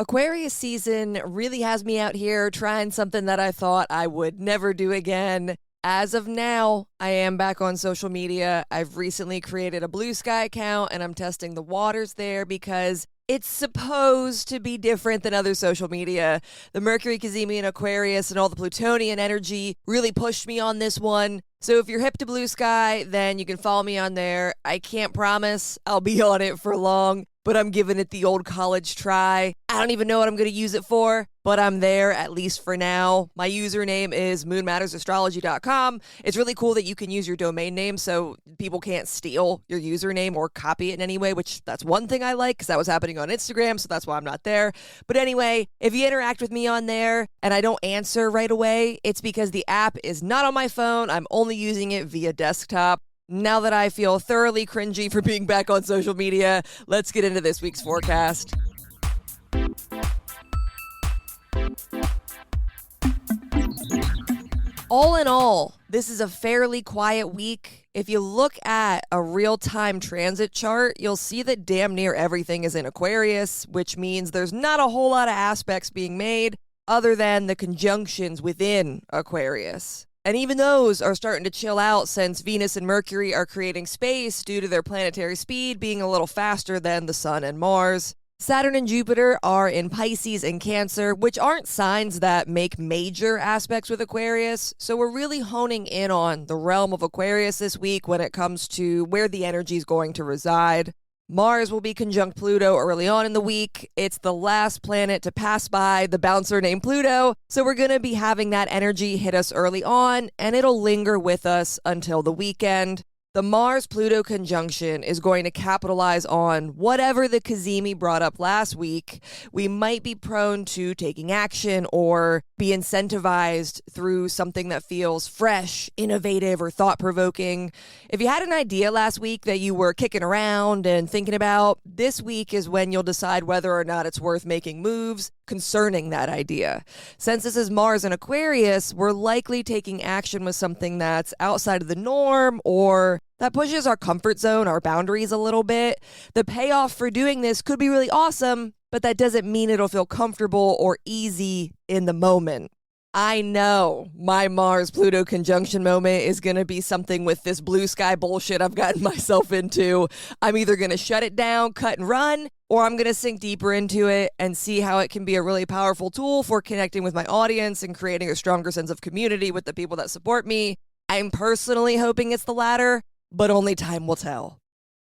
Aquarius season really has me out here trying something that I thought I would never do again. As of now, I am back on social media. I've recently created a Blue Sky account and I'm testing the waters there because it's supposed to be different than other social media. The Mercury, Cazimi, and Aquarius and all the Plutonian energy really pushed me on this one. So if you're hip to Blue Sky, then you can follow me on there. I can't promise I'll be on it for long, but I'm giving it the old college try. I don't even know what I'm going to use it for, but I'm there at least for now. My username is moonmattersastrology.com. It's really cool that you can use your domain name so people can't steal your username or copy it in any way, which that's one thing I like because that was happening on Instagram, so that's why I'm not there. But anyway, if you interact with me on there and I don't answer right away, it's because the app is not on my phone. I'm only using it via desktop. Now that I feel thoroughly cringy for being back on social media, let's get into this week's forecast. All in all, this is a fairly quiet week. If you look at a real-time transit chart, you'll see that damn near everything is in Aquarius, which means there's not a whole lot of aspects being made other than the conjunctions within Aquarius. And even those are starting to chill out since Venus and Mercury are creating space due to their planetary speed being a little faster than the Sun and Mars. Saturn and Jupiter are in Pisces and Cancer, which aren't signs that make major aspects with Aquarius. So we're really honing in on the realm of Aquarius this week when it comes to where the energy is going to reside. Mars will be conjunct Pluto early on in the week. It's the last planet to pass by the bouncer named Pluto, so we're going to be having that energy hit us early on, and it'll linger with us until the weekend. The Mars-Pluto conjunction is going to capitalize on whatever the Cazimi brought up last week. We might be prone to taking action or be incentivized through something that feels fresh, innovative, or thought-provoking. If you had an idea last week that you were kicking around and thinking about, this week is when you'll decide whether or not it's worth making moves concerning that idea. Since this is Mars and Aquarius, we're likely taking action with something that's outside of the norm or that pushes our comfort zone, our boundaries a little bit. The payoff for doing this could be really awesome, but that doesn't mean it'll feel comfortable or easy in the moment. I know my Mars-Pluto conjunction moment is going to be something with this blue sky bullshit I've gotten myself into. I'm either going to shut it down, cut and run, or I'm going to sink deeper into it and see how it can be a really powerful tool for connecting with my audience and creating a stronger sense of community with the people that support me. I'm personally hoping it's the latter, but only time will tell.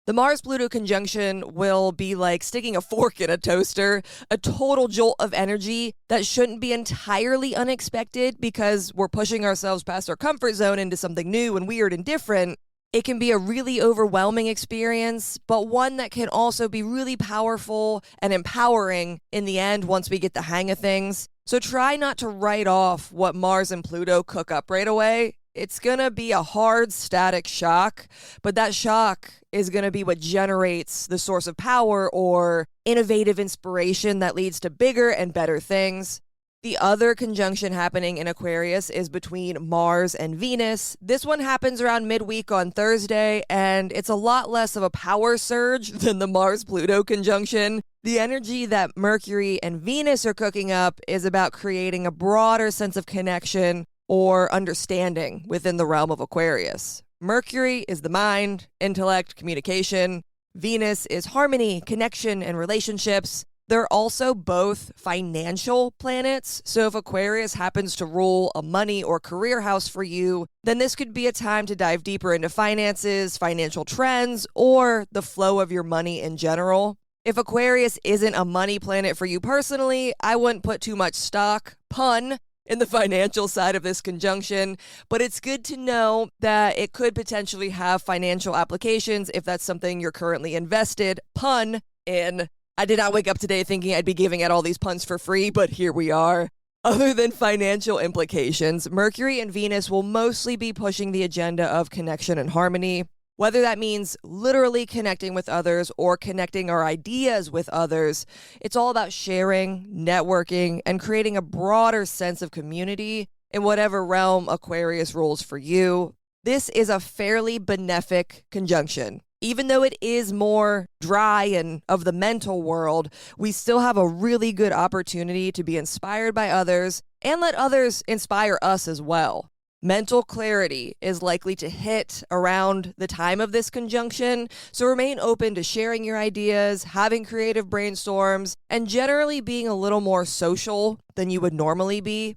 The Mars-Pluto conjunction will be like sticking a fork in a toaster, a total jolt of energy that shouldn't be entirely unexpected because we're pushing ourselves past our comfort zone into something new and weird and different. It can be a really overwhelming experience, but one that can also be really powerful and empowering in the end once we get the hang of things. So try not to write off what Mars and Pluto cook up right away. It's going to be a hard, static shock, but that shock is going to be what generates the source of power or innovative inspiration that leads to bigger and better things. The other conjunction happening in Aquarius is between Mars and Venus. This one happens around midweek on Thursday, and it's a lot less of a power surge than the Mars-Pluto conjunction. The energy that Mercury and Venus are cooking up is about creating a broader sense of connection or understanding within the realm of Aquarius. Mercury is the mind, intellect, communication. Venus is harmony, connection, and relationships. They're also both financial planets, so if Aquarius happens to rule a money or career house for you, then this could be a time to dive deeper into finances, financial trends, or the flow of your money in general. If Aquarius isn't a money planet for you personally, I wouldn't put too much stock, pun, in the financial side of this conjunction, but it's good to know that it could potentially have financial applications if that's something you're currently invested, pun, in. I did not wake up today thinking I'd be giving out all these puns for free, but here we are. Other than financial implications, Mercury and Venus will mostly be pushing the agenda of connection and harmony. Whether that means literally connecting with others or connecting our ideas with others, it's all about sharing, networking, and creating a broader sense of community in whatever realm Aquarius rules for you. This is a fairly benefic conjunction. Even though it is more dry and of the mental world, we still have a really good opportunity to be inspired by others and let others inspire us as well. Mental clarity is likely to hit around the time of this conjunction, so remain open to sharing your ideas, having creative brainstorms, and generally being a little more social than you would normally be.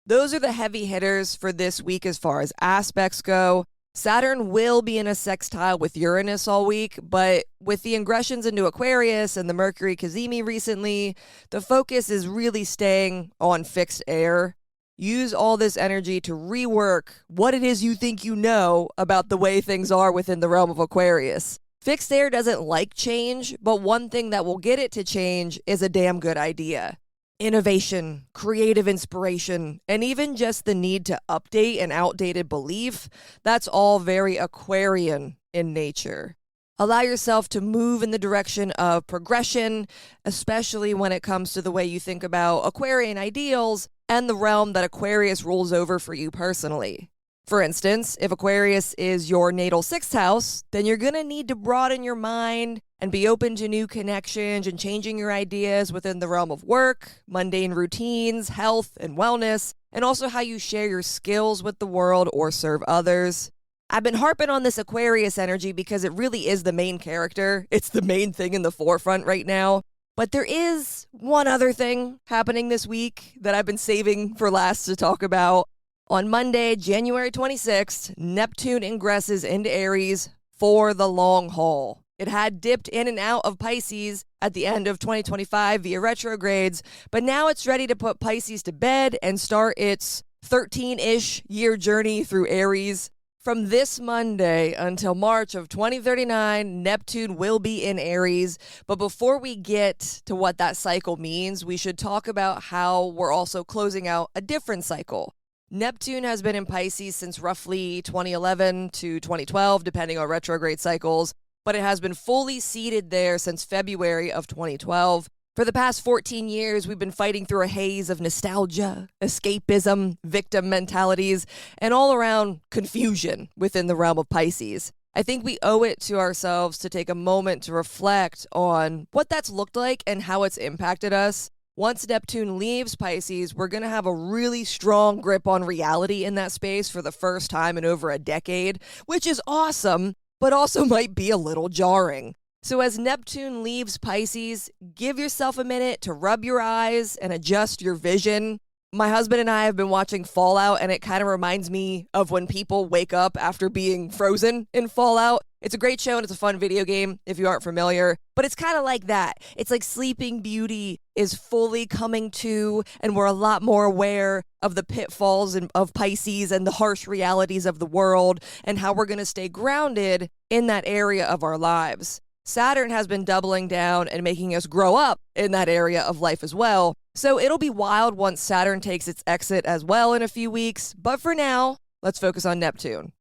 Those are the heavy hitters for this week as far as aspects go. Saturn will be in a sextile with Uranus all week, but with the ingressions into Aquarius and the Mercury Cazimi recently, the focus is really staying on fixed air. Use all this energy to rework what it is you think you know about the way things are within the realm of Aquarius. Fixed air doesn't like change, but one thing that will get it to change is a damn good idea. Innovation, creative inspiration, and even just the need to update an outdated belief, that's all very Aquarian in nature. Allow yourself to move in the direction of progression, especially when it comes to the way you think about Aquarian ideals and the realm that Aquarius rules over for you personally. For instance, if Aquarius is your natal sixth house, then you're going to need to broaden your mind and be open to new connections and changing your ideas within the realm of work, mundane routines, health, and wellness, and also how you share your skills with the world or serve others. I've been harping on this Aquarius energy because it really is the main character. It's the main thing in the forefront right now. But there is one other thing happening this week that I've been saving for last to talk about. On Monday, January 26th, Neptune ingresses into Aries for the long haul. It had dipped in and out of Pisces at the end of 2025 via retrogrades, but now it's ready to put Pisces to bed and start its 13-ish year journey through Aries. From this Monday until March of 2039, Neptune will be in Aries. But before we get to what that cycle means, we should talk about how we're also closing out a different cycle. Neptune has been in Pisces since roughly 2011 to 2012, depending on retrograde cycles, but it has been fully seated there since February of 2012. For the past 14 years, we've been fighting through a haze of nostalgia, escapism, victim mentalities, and all around confusion within the realm of Pisces. I think we owe it to ourselves to take a moment to reflect on what that's looked like and how it's impacted us. Once Neptune leaves Pisces, we're going to have a really strong grip on reality in that space for the first time in over a decade, which is awesome, but also might be a little jarring. So as Neptune leaves Pisces, give yourself a minute to rub your eyes and adjust your vision. My husband and I have been watching Fallout, and it kind of reminds me of when people wake up after being frozen in Fallout. It's a great show and it's a fun video game if you aren't familiar, but it's kind of like that. It's like Sleeping Beauty is fully coming to, and we're a lot more aware of the pitfalls of Pisces and the harsh realities of the world and how we're going to stay grounded in that area of our lives. Saturn has been doubling down and making us grow up in that area of life as well. So it'll be wild once Saturn takes its exit as well in a few weeks. But for now, let's focus on Neptune.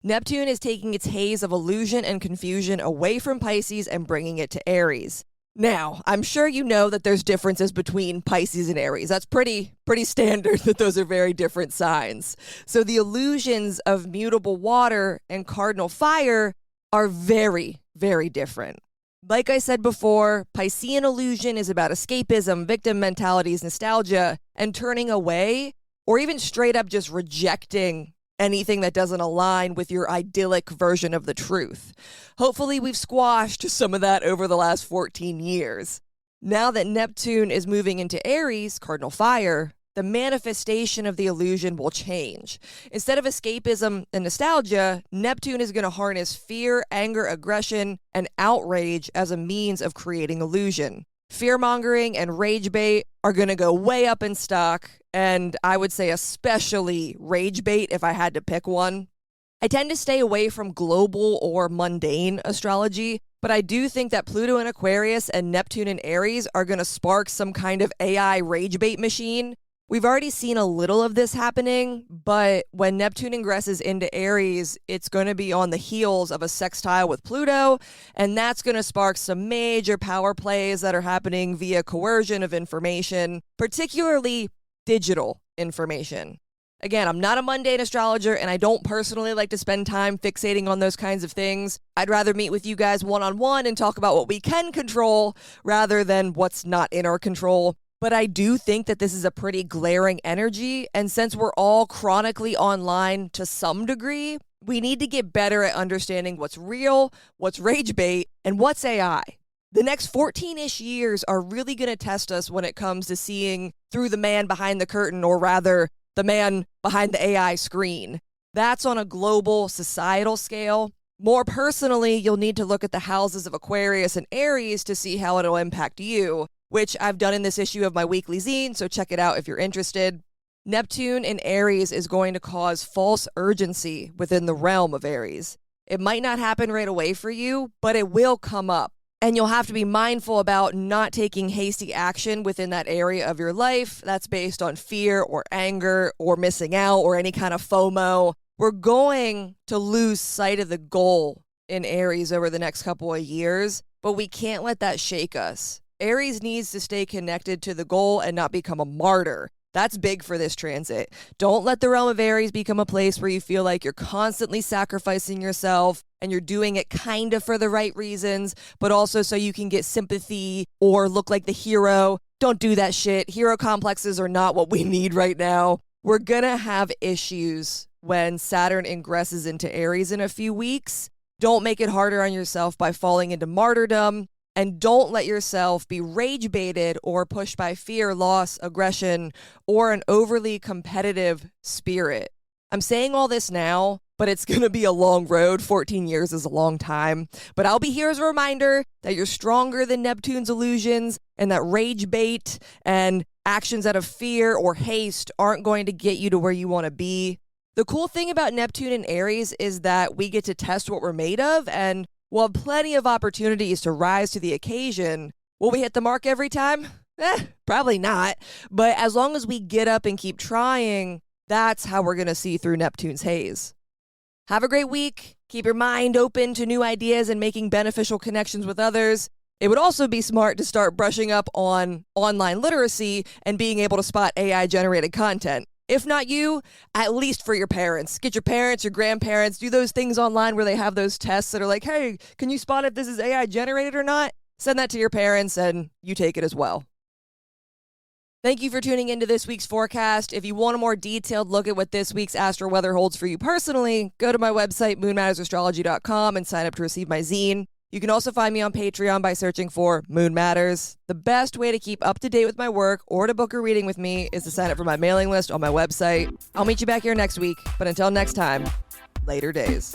Neptune is taking its haze of illusion and confusion away from Pisces and bringing it to Aries. Now, I'm sure you know that there's differences between Pisces and Aries. That's pretty standard that those are very different signs. So the illusions of mutable water and cardinal fire are very, very different. Like I said before, Piscean illusion is about escapism, victim mentalities, nostalgia, and turning away, or even straight up just rejecting anything that doesn't align with your idyllic version of the truth. Hopefully, we've squashed some of that over the last 14 years. Now that Neptune is moving into Aries, cardinal fire, the manifestation of the illusion will change. Instead of escapism and nostalgia, Neptune is going to harness fear, anger, aggression, and outrage as a means of creating illusion. Fear-mongering and rage bait are going to go way up in stock, and I would say especially rage bait if I had to pick one. I tend to stay away from global or mundane astrology, but I do think that Pluto in Aquarius and Neptune in Aries are going to spark some kind of AI rage bait machine. We've already seen a little of this happening, but when Neptune ingresses into Aries, it's going to be on the heels of a sextile with Pluto, and that's going to spark some major power plays that are happening via coercion of information, particularly digital information. Again, I'm not a mundane astrologer, and I don't personally like to spend time fixating on those kinds of things. I'd rather meet with you guys one-on-one and talk about what we can control rather than what's not in our control. But I do think that this is a pretty glaring energy, and since we're all chronically online to some degree, we need to get better at understanding what's real, what's rage bait, and what's AI. The next 14-ish years are really going to test us when it comes to seeing through the man behind the curtain, or rather, the man behind the AI screen. That's on a global societal scale. More personally, you'll need to look at the houses of Aquarius and Aries to see how it'll impact you, which I've done in this issue of my weekly zine, so check it out if you're interested. Neptune in Aries is going to cause false urgency within the realm of Aries. It might not happen right away for you, but it will come up. And you'll have to be mindful about not taking hasty action within that area of your life that's based on fear or anger or missing out or any kind of FOMO. We're going to lose sight of the goal in Aries over the next couple of years, but we can't let that shake us. Aries needs to stay connected to the goal and not become a martyr. That's big for this transit. Don't let the realm of Aries become a place where you feel like you're constantly sacrificing yourself and you're doing it kind of for the right reasons, but also so you can get sympathy or look like the hero. Don't do that shit. Hero complexes are not what we need right now. We're gonna have issues when Saturn ingresses into Aries in a few weeks. Don't make it harder on yourself by falling into martyrdom. And don't let yourself be rage baited or pushed by fear, loss, aggression, or an overly competitive spirit. I'm saying all this now, but it's going to be a long road. 14 years is a long time. But I'll be here as a reminder that you're stronger than Neptune's illusions, and that rage bait and actions out of fear or haste aren't going to get you to where you want to be. The cool thing about Neptune and Aries is that we get to test what we're made of, and we'll have plenty of opportunities to rise to the occasion. Will we hit the mark every time? Probably not. But as long as we get up and keep trying, that's how we're going to see through Neptune's haze. Have a great week. Keep your mind open to new ideas and making beneficial connections with others. It would also be smart to start brushing up on online literacy and being able to spot AI-generated content. If not you, at least for your parents. Get your parents, your grandparents, do those things online where they have those tests that are like, hey, can you spot if this is AI generated or not? Send that to your parents and you take it as well. Thank you for tuning into this week's forecast. If you want a more detailed look at what this week's astro weather holds for you personally, go to my website, moonmattersastrology.com, and sign up to receive my zine. You can also find me on Patreon by searching for Moon Matters. The best way to keep up to date with my work or to book a reading with me is to sign up for my mailing list on my website. I'll meet you back here next week, but until next time, later days.